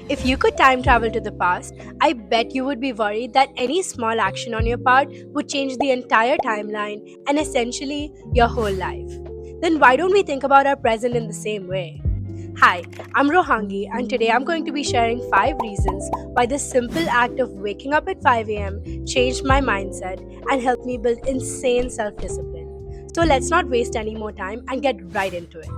If you could time travel to the past, I bet you would be worried that any small action on your part would change the entire timeline and essentially your whole life. Then why don't we think about our present in the same way? Hi, I'm Rohangi, and today I'm going to be sharing 5 reasons why the simple act of waking up at 5 am changed my mindset and helped me build insane self discipline. So let's not waste any more time and get right into it.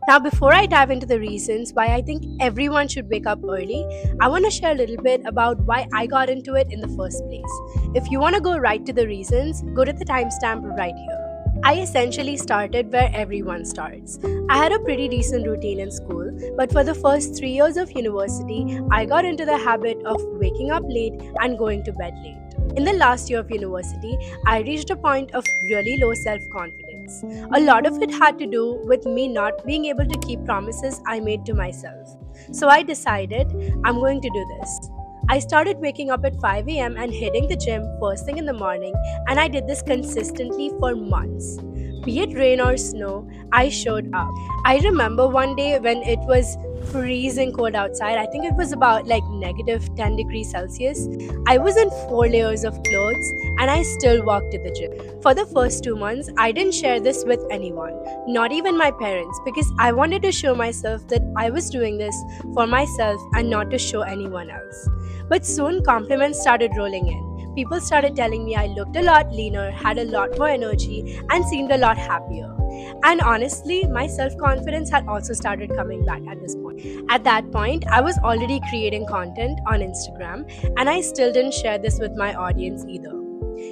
Now, before I dive into the reasons why I think everyone should wake up early, I want to share a little bit about why I got into it in the first place. If you want to go right to the reasons, go to the timestamp right here. I essentially started where everyone starts. I had a pretty decent routine in school, but for the first 3 years of university, I got into the habit of waking up late and going to bed late. In the last year of university, I reached a point of really low self confidence. A lot of it had to do with me not being able to keep promises I made to myself. So I decided I'm going to do this. I started waking up at 5 am and hitting the gym first thing in the morning, and I did this consistently for months. Be it rain or snow, I showed up. I remember one day when it was freezing cold outside. I think it was about like negative 10 degrees Celsius. I was in 4 layers of clothes and I still walked to the gym. For the first 2 months, I didn't share this with anyone, not even my parents, because I wanted to show myself that I was doing this for myself and not to show anyone else. But soon compliments started rolling in. People started telling me I looked a lot leaner, had a lot more energy, and seemed a lot happier. And honestly, my self-confidence had also started coming back at this point. At that point, I was already creating content on Instagram, and I still didn't share this with my audience either.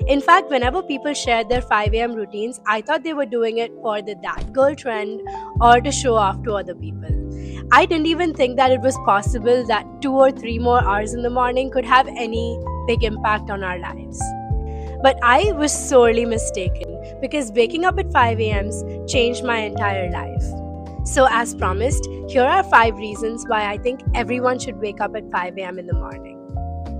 In fact, whenever people shared their 5 am routines, I thought they were doing it for the that girl trend or to show off to other people. I didn't even think that it was possible that 2 or 3 more hours in the morning could have any big impact on our lives. But I was sorely mistaken because waking up at 5 am's changed my entire life. So, as promised, here are 5 reasons why I think everyone should wake up at 5 am in the morning.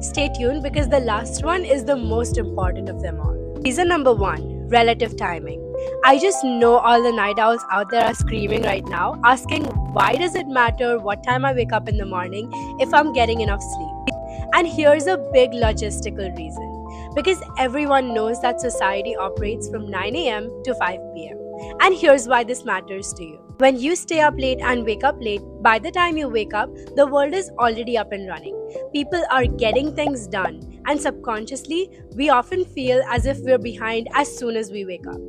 Stay tuned because the last one is the most important of them all. Reason number 1, relative timing. I just know all the night owls out there are screaming right now, asking why does it matter what time I wake up in the morning if I'm getting enough sleep? And here's a big logistical reason. Because everyone knows that society operates from 9 am to 5 pm. And here's why this matters to you. When you stay up late and wake up late, by the time you wake up, the world is already up and running. People are getting things done, and subconsciously, we often feel as if we're behind as soon as we wake up.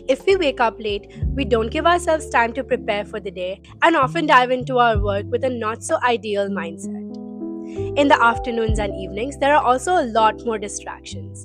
If we wake up late, we don't give ourselves time to prepare for the day and often dive into our work with a not so ideal mindset. In the afternoons and evenings, there are also a lot more distractions.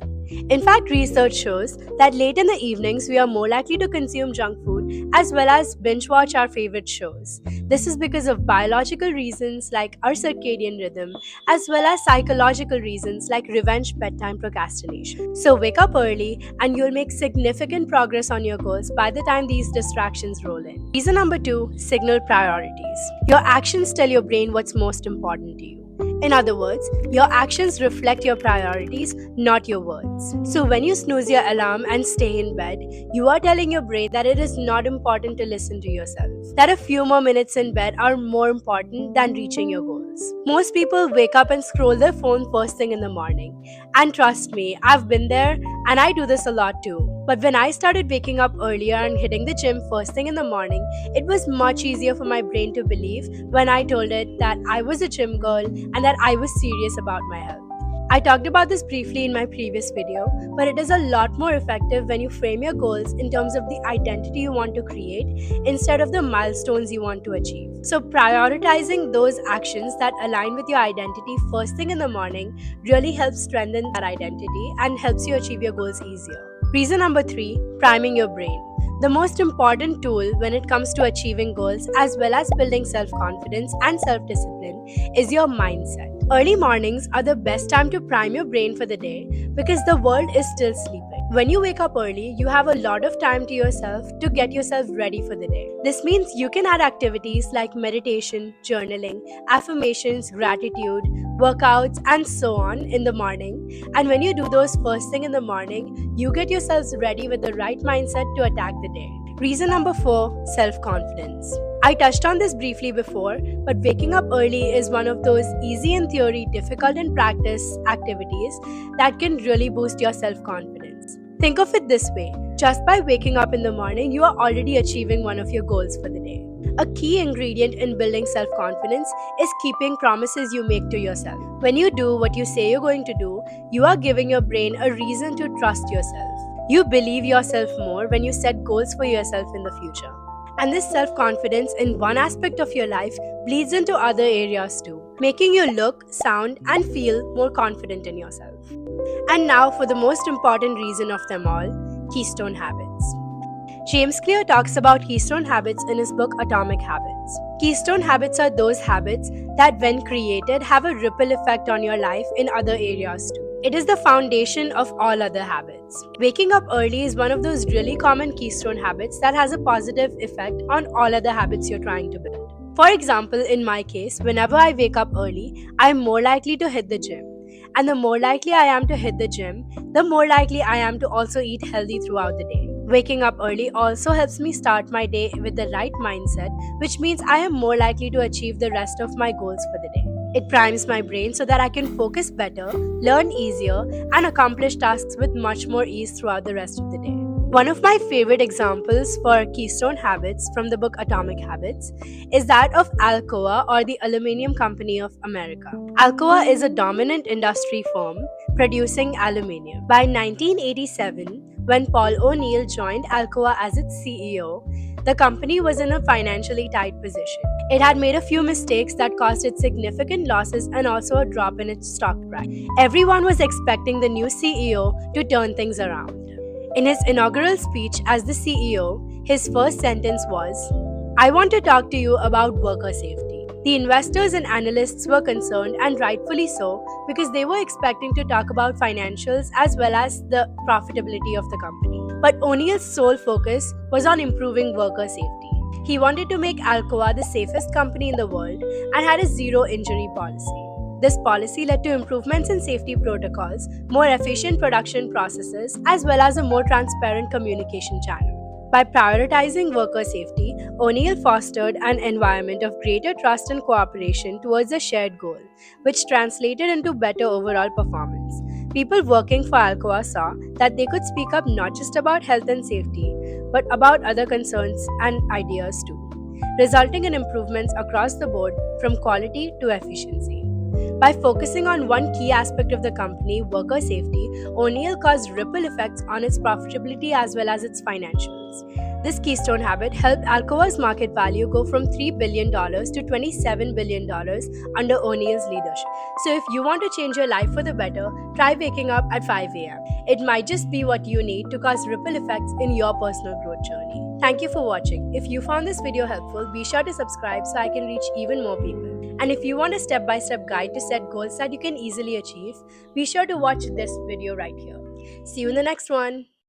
In fact, research shows that late in the evenings, we are more likely to consume junk food as well as binge watch our favorite shows. This is because of biological reasons like our circadian rhythm, as well as psychological reasons like revenge bedtime procrastination. So wake up early and you'll make significant progress on your goals by the time these distractions roll in. Reason number 2, signal priorities. Your actions tell your brain what's most important to you. In other words, your actions reflect your priorities, not your words. So when you snooze your alarm and stay in bed, you are telling your brain that it is not important to listen to yourself. That a few more minutes in bed are more important than reaching your goals. Most people wake up and scroll their phone first thing in the morning. And trust me, I've been there and I do this a lot too. But when I started waking up earlier and hitting the gym first thing in the morning, it was much easier for my brain to believe when I told it that I was a gym girl and that I was serious about my health. I talked about this briefly in my previous video, but it is a lot more effective when you frame your goals in terms of the identity you want to create instead of the milestones you want to achieve. So prioritizing those actions that align with your identity first thing in the morning really helps strengthen that identity and helps you achieve your goals easier. Reason number 3, priming your brain. The most important tool when it comes to achieving goals as well as building self-confidence and self-discipline is your mindset. Early mornings are the best time to prime your brain for the day because the world is still sleeping. When you wake up early, you have a lot of time to yourself to get yourself ready for the day. This means you can add activities like meditation, journaling, affirmations, gratitude, workouts, and so on in the morning. And when you do those first thing in the morning, you get yourselves ready with the right mindset to attack the day. Reason number 4, self-confidence. I touched on this briefly before, but waking up early is one of those easy in theory, difficult in practice activities that can really boost your self confidence. Think of it this way: just by waking up in the morning, you are already achieving one of your goals for the day. A key ingredient in building self confidence is keeping promises you make to yourself. When you do what you say you're going to do, you are giving your brain a reason to trust yourself. You believe yourself more when you set goals for yourself in the future. And this self confidence in one aspect of your life bleeds into other areas too, making you look, sound, and feel more confident in yourself. And now for the most important reason of them all: keystone habits. James Clear talks about keystone habits in his book Atomic Habits. Keystone habits are those habits that, when created, have a ripple effect on your life in other areas too. It is the foundation of all other habits. Waking up early is one of those really common keystone habits that has a positive effect on all other habits you're trying to build. For example, in my case, whenever I wake up early, I'm more likely to hit the gym. And the more likely I am to hit the gym, the more likely I am to also eat healthy throughout the day. Waking up early also helps me start my day with the right mindset, which means I am more likely to achieve the rest of my goals for the day. It primes my brain so that I can focus better, learn easier, and accomplish tasks with much more ease throughout the rest of the day. One of my favorite examples for keystone habits from the book Atomic Habits is that of Alcoa, or the Aluminium Company of America. Alcoa is a dominant industry firm producing aluminium. By 1987, when Paul O'Neill joined Alcoa as its CEO, the company was in a financially tight position. It had made a few mistakes that caused it significant losses and also a drop in its stock price. Everyone was expecting the new CEO to turn things around. In his inaugural speech as the CEO, his first sentence was, "I want to talk to you about worker safety." The investors and analysts were concerned, and rightfully so, because they were expecting to talk about financials as well as the profitability of the company. But O'Neill's sole focus was on improving worker safety. He wanted to make Alcoa the safest company in the world and had a zero-injury policy. This policy led to improvements in safety protocols, more efficient production processes, as well as a more transparent communication channel. By prioritizing worker safety, O'Neill fostered an environment of greater trust and cooperation towards a shared goal, which translated into better overall performance. People working for Alcoa saw that they could speak up not just about health and safety, but about other concerns and ideas too, resulting in improvements across the board from quality to efficiency. By focusing on one key aspect of the company, worker safety, O'Neill caused ripple effects on its profitability as well as its financials. This keystone habit helped Alcoa's market value go from $3 billion to $27 billion under O'Neill's leadership. So if you want to change your life for the better, try waking up at 5 a.m. It might just be what you need to cause ripple effects in your personal growth journey. Thank you for watching. If you found this video helpful, be sure to subscribe so I can reach even more people. And if you want a step-by-step guide to set goals that you can easily achieve, be sure to watch this video right here. See you in the next one.